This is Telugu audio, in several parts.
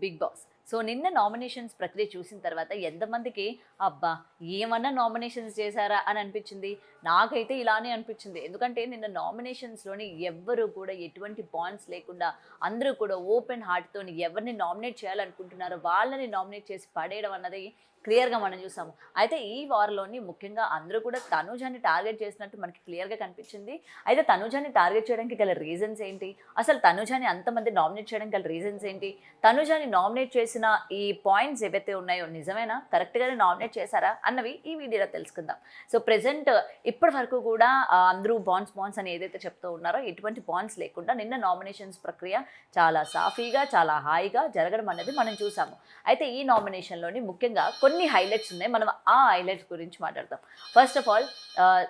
Big Boss. సో నిన్న నామినేషన్స్ ప్రక్రియ చూసిన తర్వాత ఎంతమందికి అబ్బా! ఏమన్నా నామినేషన్స్ చేశారా అని అనిపించింది. నాకైతే ఇలానే అనిపించింది. ఎందుకంటే నిన్న నామినేషన్స్‌లోని ఎవ్వరు కూడా ఎటువంటి బాండ్స్ లేకుండా అందరూ కూడా ఓపెన్ హార్ట్‌తోని ఎవరిని నామినేట్ చేయాలనుకుంటున్నారో వాళ్ళని నామినేట్ చేసి పడేయడం అన్నది క్లియర్‌గా మనం చూసాము. అయితే ఈ వార్‌లోని ముఖ్యంగా అందరూ కూడా తనూజని టార్గెట్ చేసినట్టు మనకి క్లియర్‌గా కనిపించింది. అయితే తనూజని టార్గెట్ చేయడానికి గల రీజన్స్ ఏంటి? అసలు తనూజని అంతమంది నామినేట్ చేయడానికి గల రీజన్స్ ఏంటి? తనూజని నామినేట్ చేసిన ఈ పాయింట్స్ ఏవైతే ఉన్నాయో నిజమేనా? కరెక్ట్‌గానే నామినేట్ చేశారా? అన్నవి ఈ వీడియోలో తెలుసుకుందాం. సో ప్రెజెంట్ ఇప్పటి వరకు కూడా అందరూ బాండ్స్ అని ఏదైతే చెప్తూ ఉన్నారో ఎటువంటి బాండ్స్ లేకుండా నిన్న నామినేషన్స్ ప్రక్రియ చాలా సాఫీగా, చాలా హాయిగా జరగడం అనేది మనం చూసాము. అయితే ఈ నామినేషన్‌లోని ముఖ్యంగా కొన్ని హైలైట్స్ ఉన్నాయి. మనం ఆ హైలైట్స్ గురించి మాట్లాడదాం. ఫస్ట్ ఆఫ్ ఆల్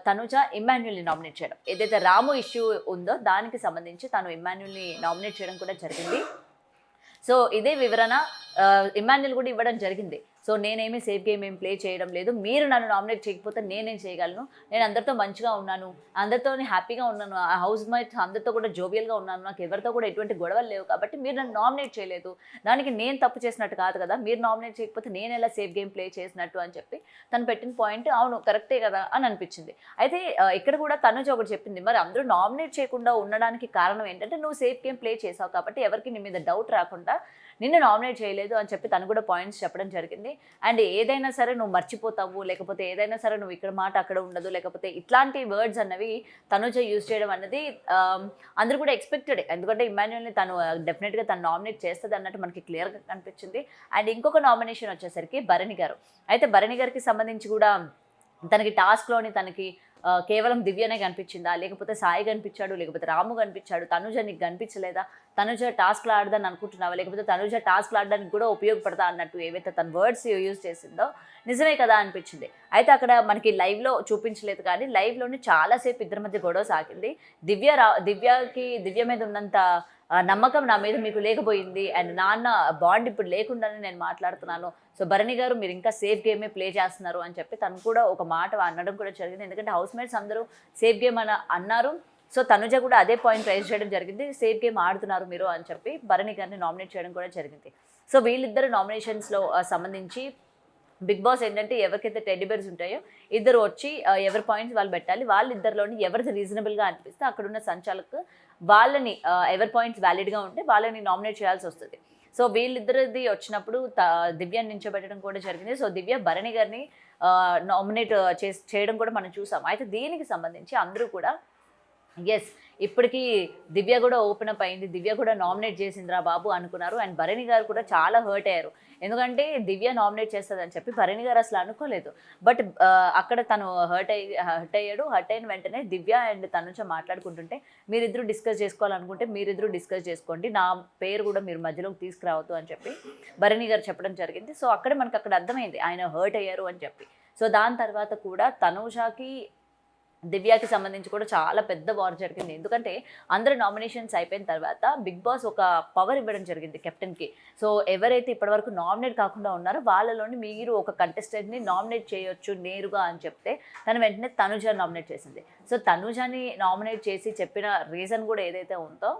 తనుజ ఇమ్మాన్యుయల్‌ని నామినేట్ చేయడం. ఏదైతే రాము ఇష్యూ ఉందో దానికి సంబంధించి తను ఇమ్మాన్యుయల్‌ని నామినేట్ చేయడం కూడా జరిగింది. సో ఇదే వివరణ ఇమ్మాన్యుయల్ కూడా ఇవ్వడం జరిగింది. సో నేనేమి సేఫ్ గేమ్ ఏం ప్లే చేయడం లేదు, మీరు నన్ను నామినేట్ చేయకపోతే నేనేం చేయగలను, నేను అందరితో మంచిగా ఉన్నాను, అందరితో హ్యాపీగా ఉన్నాను, ఆ హౌస్ మేట్స్ అందరితో కూడా జోవియల్గా ఉన్నాను, నాకు ఎవరితో కూడా ఎటువంటి గొడవలు లేవు, కాబట్టి మీరు నన్ను నామినేట్ చేయలేదు, దానికి నేను తప్పు చేసినట్టు కాదు కదా, మీరు నామినేట్ చేయకపోతే నేను ఎలా సేఫ్ గేమ్ ప్లే చేసినట్టు అని చెప్పి తను పెట్టిన పాయింట్ అవును కరెక్టే కదా అని అనిపించింది. అయితే ఇక్కడ కూడా తనుజ ఒకటి చెప్పింది, మరి అందరూ నామినేట్ చేయకుండా ఉండడానికి కారణం ఏంటంటే నువ్వు సేఫ్ గేమ్ ప్లే చేసావు కాబట్టి ఎవరికి నీ మీద డౌట్ రాకుండా నిన్ను నామినేట్ చేయలేదు అని చెప్పి తను కూడా పాయింట్స్ చెప్పడం జరిగింది. అండ్ ఏదైనా సరే నువ్వు మర్చిపోతావు, లేకపోతే ఏదైనా సరే నువ్వు ఇక్కడ మాట అక్కడ ఉండదు, లేకపోతే ఇట్లాంటి వర్డ్స్ అన్నవి తనుజ యూజ్ చేయడం అన్నది అందరూ కూడా ఎక్స్పెక్టెడ్. ఎందుకంటే ఇమ్మాన్యుయల్ని తను డెఫినెట్గా తను నామినేట్ చేస్తుంది అన్నట్టు మనకి క్లియర్గా కనిపించింది. అండ్ ఇంకొక నామినేషన్ వచ్చేసరికి భరణి గారు. అయితే భరణి గారికి సంబంధించి కూడా తనకి టాస్క్లోని తనకి కేవలం దివ్యనే కనిపించిందా, లేకపోతే సాయి కనిపించాడు, లేకపోతే రాము కనిపించాడు, తనుజ నీకు కనిపించలేదా, తనుజ టాస్క్లు ఆడదని అనుకుంటున్నావా, లేకపోతే తనుజ టాస్క్లు ఆడడానికి కూడా ఉపయోగపడతా అన్నట్టు ఏవైతే తన వర్డ్స్ యూజ్ చేసిందో నిజమే కదా అనిపించింది. అయితే అక్కడ మనకి లైవ్లో చూపించలేదు కానీ లైవ్లోనే చాలాసేపు ఇద్దరి మధ్య గొడవ సాగింది. దివ్య మీద ఉన్నంత నమ్మకం నా మీద మీకు లేకపోయింది, అండ్ నాన్న బాండ్ ఇప్పుడు లేకుండానే నేను మాట్లాడుతున్నాను, సో భరణి గారు మీరు ఇంకా సేఫ్ గేమే ప్లే చేస్తున్నారు అని చెప్పి తను కూడా ఒక మాట అనడం కూడా జరిగింది. ఎందుకంటే హౌస్ మేట్స్ అందరూ సేఫ్ గేమ్ అని అన్నారు. సో తనుజ కూడా అదే పాయింట్ రైజ్ చేయడం జరిగింది, సేఫ్ గేమ్ ఆడుతున్నారు మీరు అని చెప్పి భరణి గారిని నామినేట్ చేయడం కూడా జరిగింది. సో వీళ్ళిద్దరు నామినేషన్స్లో సంబంధించి బిగ్ బాస్ ఏంటంటే ఎవరికైతే టెడ్డీబేర్స్ ఉంటాయో ఇద్దరు వచ్చి ఎవరి పాయింట్స్ వాళ్ళు పెట్టాలి, వాళ్ళిద్దరిలోని ఎవరిది రీజనబుల్గా అనిపిస్తే అక్కడున్న సంచాలకు వాళ్ళని ఎవరి పాయింట్స్ వ్యాలిడ్గా ఉంటే వాళ్ళని నామినేట్ చేయాల్సి వస్తుంది. సో వీళ్ళిద్దరిది వచ్చినప్పుడు దివ్యాన్ని నించోబెట్టడం కూడా జరిగింది. సో దివ్య భరణి గారిని నామినేట్ చేయడం కూడా మనం చూసాం. అయితే దీనికి సంబంధించి అందరూ కూడా ఎస్ ఇప్పటికీ దివ్య కూడా ఓపెన్ అప్ అయింది, దివ్య కూడా నామినేట్ చేసిందిరా బాబు అనుకున్నారు. అండ్ భరణి గారు కూడా చాలా హర్ట్ అయ్యారు, ఎందుకంటే దివ్య నామినేట్ చేస్తుందని చెప్పి భరణి గారు అసలు అనుకోలేదు. బట్ అక్కడ తను హర్ట్ అయ్యాడు. హర్ట్ అయిన వెంటనే దివ్య అండ్ తనుజ మాట్లాడుకుంటుంటే మీరిద్దరూ డిస్కస్ చేసుకోవాలనుకుంటే మీరిద్దరూ డిస్కస్ చేసుకోండి, నా పేరు కూడా మీరు మధ్యలోకి తీసుకురావద్దు అని చెప్పి భరణి గారు చెప్పడం జరిగింది. సో అక్కడ మనకు అక్కడ అర్థమైంది ఆయన హర్ట్ అయ్యారు అని చెప్పి. సో దాని తర్వాత కూడా తనుజాకి దివ్యాకి సంబంధించి కూడా చాలా పెద్ద వార్ జరిగింది. ఎందుకంటే అందరూ నామినేషన్స్ అయిపోయిన తర్వాత బిగ్ బాస్ ఒక పవర్ ఇవ్వడం జరిగింది కెప్టెన్కి. సో ఎవరైతే ఇప్పటివరకు నామినేట్ కాకుండా ఉన్నారో వాళ్ళలోని మీరు ఒక కంటెస్టెంట్ని నామినేట్ చేయొచ్చు నేరుగా అని చెప్తే తను వెంటనే తనుజ నామినేట్ చేసింది. సో తనుజని నామినేట్ చేసి చెప్పిన రీజన్ కూడా ఏదైతే ఉందో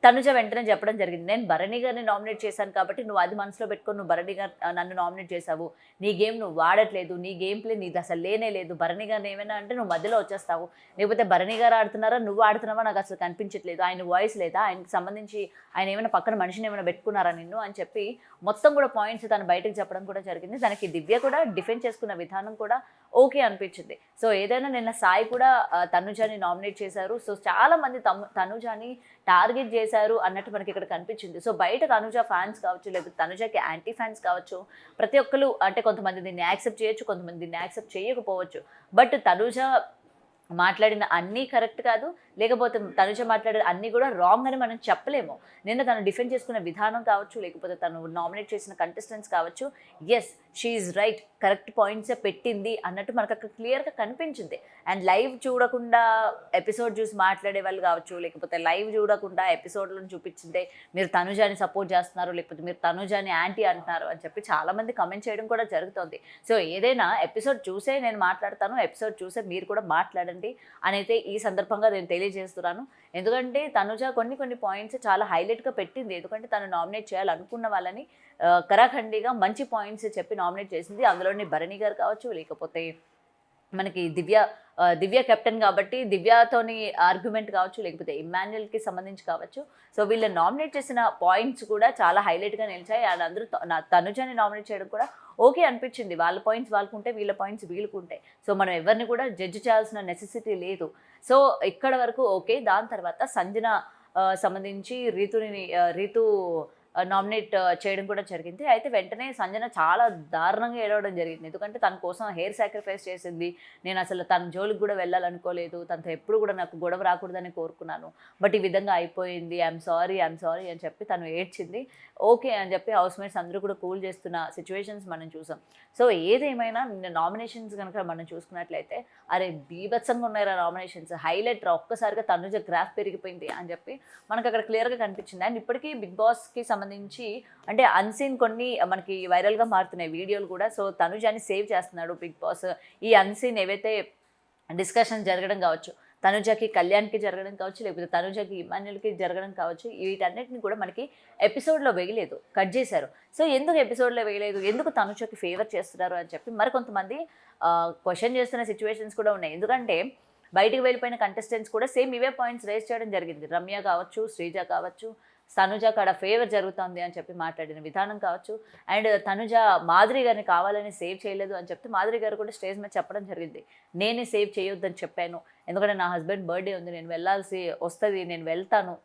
తనుజ వెంటనే చెప్పడం జరిగింది, నేను భరణి గారిని నామినేట్ చేశాను కాబట్టి నువ్వు అది మనసులో పెట్టుకొని నువ్వు భరణి గారు నన్ను నామినేట్ చేశావు, నీ గేమ్ నువ్వు వాడట్లేదు, నీ గేమ్ ప్లే నీది అసలు లేనే లేదు, భరణి గారిని ఏమైనా అంటే నువ్వు మధ్యలో వచ్చేస్తావు, లేకపోతే భరణి గారు ఆడుతున్నారా నువ్వు ఆడుతున్నావా నాకు అసలు కనిపించట్లేదు, ఆయన వాయిస్ లేదా, ఆయనకి సంబంధించి ఆయన ఏమైనా పక్కన మనిషిని ఏమైనా పెట్టుకున్నారా నిన్ను అని చెప్పి మొత్తం కూడా పాయింట్స్ తను బయటకు చెప్పడం కూడా జరిగింది. తనకి దివ్య కూడా డిఫెండ్ చేసుకున్న విధానం కూడా ఓకే అనిపించింది. సో ఏదైనా నిన్న సాయి కూడా తనుజాని నామినేట్ చేశారు. సో చాలామంది తనుజాని టార్గెట్ చేశారు అన్నట్టు మనకి ఇక్కడ కనిపించింది. సో బయట తనుజ ఫ్యాన్స్ కావచ్చు, లేకపోతే తనుజకి యాంటీ ఫ్యాన్స్ కావచ్చు, ప్రతి ఒక్కరు అంటే కొంతమంది దీన్ని యాక్సెప్ట్ చేయొచ్చు, కొంతమంది దీన్ని యాక్సెప్ట్ చేయకపోవచ్చు. బట్ తనుజ మాట్లాడిన అన్నీ కరెక్ట్ కాదు, లేకపోతే తనుజ మాట్లాడిన అన్నీ కూడా రాంగ్ అని మనం చెప్పలేము. నిన్న తను డిఫెండ్ చేసుకున్న విధానం కావచ్చు, లేకపోతే తను నామినేట్ చేసిన కంటెస్టెంట్స్ కావచ్చు, yes she is right, correct పాయింట్సే పెట్టింది అన్నట్టు మనకు అక్కడ క్లియర్గా కనిపించింది. అండ్ లైవ్ చూడకుండా ఎపిసోడ్ చూసి మాట్లాడే వాళ్ళు కావచ్చు, లేకపోతే లైవ్ చూడకుండా ఎపిసోడ్లను చూపించిందే మీరు తనుజాని సపోర్ట్ చేస్తున్నారు, లేకపోతే మీరు తనుజాని యాంటీ అంటున్నారు అని చెప్పి చాలామంది కమెంట్ చేయడం కూడా జరుగుతుంది. సో ఏదైనా ఎపిసోడ్ చూసే నేను మాట్లాడతాను, ఎపిసోడ్ చూసే మీరు కూడా మాట్లాడండి ఆలోచించాలండి అని అయితే ఈ సందర్భంగా నేను తెలియజేస్తున్నాను. ఎందుకంటే తనుజ కొన్ని పాయింట్స్ చాలా హైలైట్గా పెట్టింది. ఎందుకంటే తను నామినేట్ చేయాలనుకున్న వాళ్ళని కరాఖండిగా మంచి పాయింట్స్ చెప్పి నామినేట్ చేసింది. అందులోని భరణి గారు కావచ్చు, లేకపోతే మనకి దివ్య కెప్టెన్ కాబట్టి దివ్యతోని ఆర్గ్యుమెంట్ కావచ్చు, లేకపోతే ఇమ్మాన్యుయల్కి సంబంధించి కావచ్చు. సో వీళ్ళు నామినేట్ చేసిన పాయింట్స్ కూడా చాలా హైలైట్గా నిలిచాయి. అండ్ అందరూ తనుజని నామినేట్ చేయడం కూడా ఓకే అనిపించింది. వాళ్ళ పాయింట్స్ వాళ్ళకుంటే, వీళ్ళ పాయింట్స్ వీళ్ళకుంటాయి. సో మనం ఎవరిని కూడా జడ్జ్ చేయాల్సిన నెసెసిటీ లేదు. సో ఇక్కడ వరకు ఓకే. దాని తర్వాత సంజన సంబంధించి రీతు నామినేట్ చేయడం కూడా జరిగింది. అయితే వెంటనే సంజన చాలా దారుణంగా ఏడవడం జరిగింది. ఎందుకంటే తన కోసం హెయిర్ సాక్రిఫైస్ చేసింది. నేను అసలు తన జోలికి కూడా వెళ్ళాలనుకోలేదు. తనతో ఎప్పుడు కూడా నాకు గొడవ రాకూడదని కోరుకున్నాను. బట్ ఈ విధంగా అయిపోయింది. ఐఎమ్ సారీ అని చెప్పి తను ఏడ్చింది. ఓకే అని చెప్పి హౌస్ మేట్స్ అందరూ కూడా కూల్ చేస్తున్న సిచ్యువేషన్స్ మనం చూసాం. సో ఏదేమైనా నిన్న నామినేషన్స్ కనుక మనం చూసుకున్నట్లయితే అరే బీభత్సంగా ఉన్నాయి నామినేషన్స్, హైలైట్ రా, ఒక్కసారిగా తనుజ గ్రాఫ్ పెరిగిపోయింది అని చెప్పి మనకు అక్కడ క్లియర్గా కనిపించింది. అండ్ ఇప్పటికీ బిగ్ బాస్కి సంబంధించి అంటే అన్సీన్ కొన్ని మనకి వైరల్గా మారుతున్నాయి వీడియోలు కూడా. సో తనుజాని సేవ్ చేస్తున్నాడు బిగ్ బాస్. ఈ అన్సీన్ ఏవైతే డిస్కషన్ జరగడం కావచ్చు, తనుజకి కళ్యాణ్కి జరగడం కావచ్చు, లేకపోతే తనుజకి ఇమాన్యుయల్కి జరగడం కావచ్చు, వీటన్నిటిని కూడా మనకి ఎపిసోడ్లో వేయలేదు, కట్ చేశారు. సో ఎందుకు ఎపిసోడ్లో వేయలేదు, ఎందుకు తనుజకి ఫేవర్ చేస్తున్నారు అని చెప్పి మరికొంతమంది క్వశ్చన్ చేస్తున్న సిచ్యువేషన్స్ కూడా ఉన్నాయి. ఎందుకంటే బయటికి వెళ్ళిపోయిన కంటెస్టెంట్స్ కూడా సేమ్ ఇవే పాయింట్స్ రేస్ చేయడం జరిగింది. రమ్య కావచ్చు, శ్రీజ కావచ్చు, తనుజ కాడ ఫేవర్ జరుగుతుంది అని చెప్పి మాట్లాడిన విధానం కావచ్చు. అండ్ తనుజ మాధురి గారిని కావాలని సేవ్ చేయలేదు అని చెప్తే మాధురి గారు కూడా స్టేజ్ మీద చెప్పడం జరిగింది, నేనే సేవ్ చేయొద్దని చెప్పాను, ఎందుకంటే నా హస్బెండ్ బర్త్డే ఉంది, నేను వెళ్ళాల్సి వస్తుంది, నేను వెళ్తాను,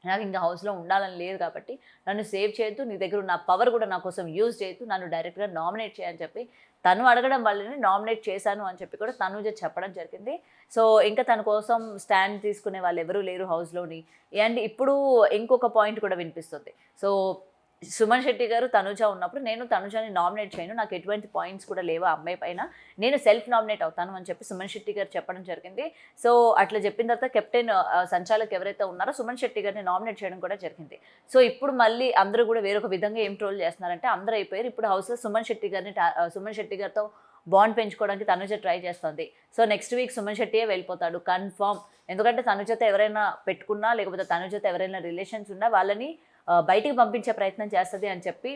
నాకు ఇంకా హౌస్లో ఉండాలని లేదు కాబట్టి నన్ను సేవ్ చేయొద్దు, నీ దగ్గర నా పవర్ కూడా నా కోసం యూజ్ చేయొద్దు, నన్ను డైరెక్ట్గా నామినేట్ చేయని చెప్పి తను అడగడం వల్లనే నామినేట్ చేశాను అని చెప్పి కూడా తనుజ చెప్పడం జరిగింది. సో ఇంకా తన కోసం స్టాండ్ తీసుకునే వాళ్ళు ఎవరూ లేరు హౌస్లోని. అండ్ ఇప్పుడు ఇంకొక పాయింట్ కూడా వినిపిస్తుంది. సో సుమన్ శెట్టి గారు తనుజ ఉన్నప్పుడు నేను తనుజని నామినేట్ చేయను, నాకు ఎటువంటి పాయింట్స్ కూడా లేవు ఆ అమ్మాయి పైన, నేను సెల్ఫ్ నామినేట్ అవుతాను అని చెప్పి సుమన్ శెట్టి గారు చెప్పడం జరిగింది. సో అట్లా చెప్పిన తర్వాత కెప్టెన్ సంచాలక్ ఎవరైతే ఉన్నారో సుమన్ శెట్టి గారిని నామినేట్ చేయడం కూడా జరిగింది. సో ఇప్పుడు మళ్ళీ అందరూ కూడా వేరొక విధంగా ఏం ట్రోల్ చేస్తున్నారంటే అందరూ అయిపోయారు. ఇప్పుడు హౌస్లో సుమన్ శెట్టి గారితో బాండ్ పెంచుకోవడానికి తనుజ ట్రై చేస్తుంది. సో నెక్స్ట్ వీక్ సుమన్ శెట్టియే వెళ్ళిపోతాడు కన్ఫర్మ్. ఎందుకంటే తనుజతో ఎవరైనా పెట్టుకున్నా, లేకపోతే తనుజతో ఎవరైనా రిలేషన్స్ ఉన్నా వాళ్ళని బయటికి పంపించే ప్రయత్నం చేస్తుంది అని చెప్పి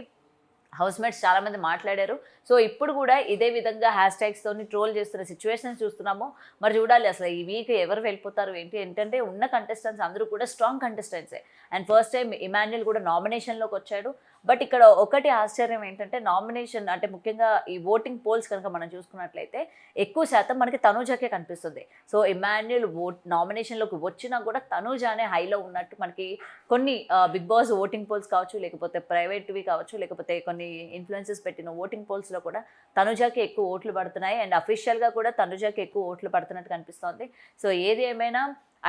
హౌస్ మేట్స్ చాలామంది మాట్లాడారు. సో ఇప్పుడు కూడా ఇదే విధంగా హ్యాష్ ట్యాగ్స్తోని ట్రోల్ చేస్తున్న సిచ్యువేషన్స్ చూస్తున్నాము. మరి చూడాలి అసలు ఈ వీక్ ఎవరు వెళ్ళిపోతారు ఏంటంటే ఉన్న కంటెస్టెంట్స్ అందరూ కూడా స్ట్రాంగ్ కంటెస్టెంట్సే. అండ్ ఫస్ట్ టైం ఇమాన్యుయల్ కూడా నామినేషన్లోకి వచ్చాడు. బట్ ఇక్కడ ఒకటి ఆశ్చర్యం ఏంటంటే నామినేషన్ అంటే ముఖ్యంగా ఈ ఓటింగ్ పోల్స్ కనుక మనం చూసుకున్నట్లయితే ఎక్కువ శాతం మనకి తనుజకే కనిపిస్తుంది. సో ఇమాన్యుయల్ నామినేషన్లోకి వచ్చినా కూడా తనుజానే హైలో ఉన్నట్టు మనకి కొన్ని బిగ్ బాస్ ఓటింగ్ పోల్స్ కావచ్చు, లేకపోతే ప్రైవేట్వి కావచ్చు, లేకపోతే కొన్ని ఇన్ఫ్లుయెన్సెస్ పెట్టిన ఓటింగ్ పోల్స్లో కూడా తనుజాకి ఎక్కువ ఓట్లు పడుతున్నాయి. అండ్ అఫీషియల్గా కూడా తనుజాకి ఎక్కువ ఓట్లు పడుతున్నట్టు కనిపిస్తోంది. సో ఏది ఏమైనా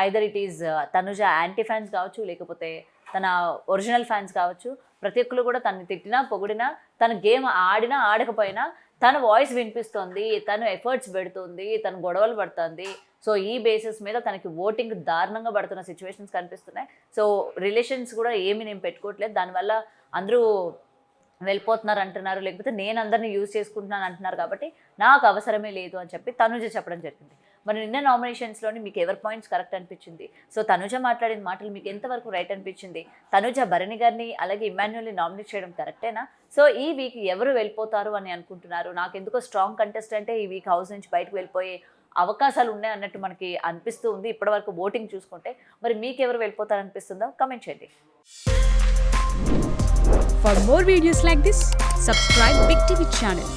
either it is Tanuja anti fans కావచ్చు, లేకపోతే తన ఒరిజినల్ ఫ్యాన్స్ కావచ్చు, ప్రతి ఒక్కరు కూడా తను తిట్టినా పొగిడినా, తన గేమ్ ఆడినా ఆడకపోయినా తన వాయిస్ వినిపిస్తుంది, తను ఎఫర్ట్స్ పెడుతుంది, తను గొడవలు పడుతుంది. సో ఈ బేసిస్ మీద తనకి ఓటింగ్ దారుణంగా పడుతున్న సిచ్యువేషన్స్ కనిపిస్తున్నాయి. సో రిలేషన్స్ కూడా ఏమి నేను పెట్టుకోవట్లేదు, దానివల్ల అందరూ వెళ్ళిపోతున్నారు అంటున్నారు, లేకపోతే నేను అందరినీ యూజ్ చేసుకుంటున్నాను అంటున్నారు, కాబట్టి నాకు అవసరమే లేదు అని చెప్పి తనుజ చెప్పడం జరిగింది. మరి నిన్న నామినేషన్స్లోని మీకు ఎవరి పాయింట్స్ కరెక్ట్ అనిపించింది? సో తనుజ మాట్లాడిన మాటలు మీకు ఎంతవరకు రైట్ అనిపించింది? తనుజ భరణి గారిని అలాగే ఇమాన్యుయల్ని నామినేట్ చేయడం కరెక్టేనా? సో ఈ వీక్ ఎవరు వెళ్ళిపోతారు అని అనుకుంటున్నారు? నాకు ఎందుకో స్ట్రాంగ్ కంటెస్టెంటే ఈ వీక్ హౌస్ నుంచి బయటకు వెళ్ళిపోయే అవకాశాలు ఉన్నాయి అన్నట్టు మనకి అనిపిస్తూ ఉంది ఇప్పటివరకు ఓటింగ్ చూసుకుంటే. మరి మీకు ఎవరు వెళ్ళిపోతారు అనిపిస్తుందో కమెంట్ చేయండి. For more videos like this, subscribe Big TV channel.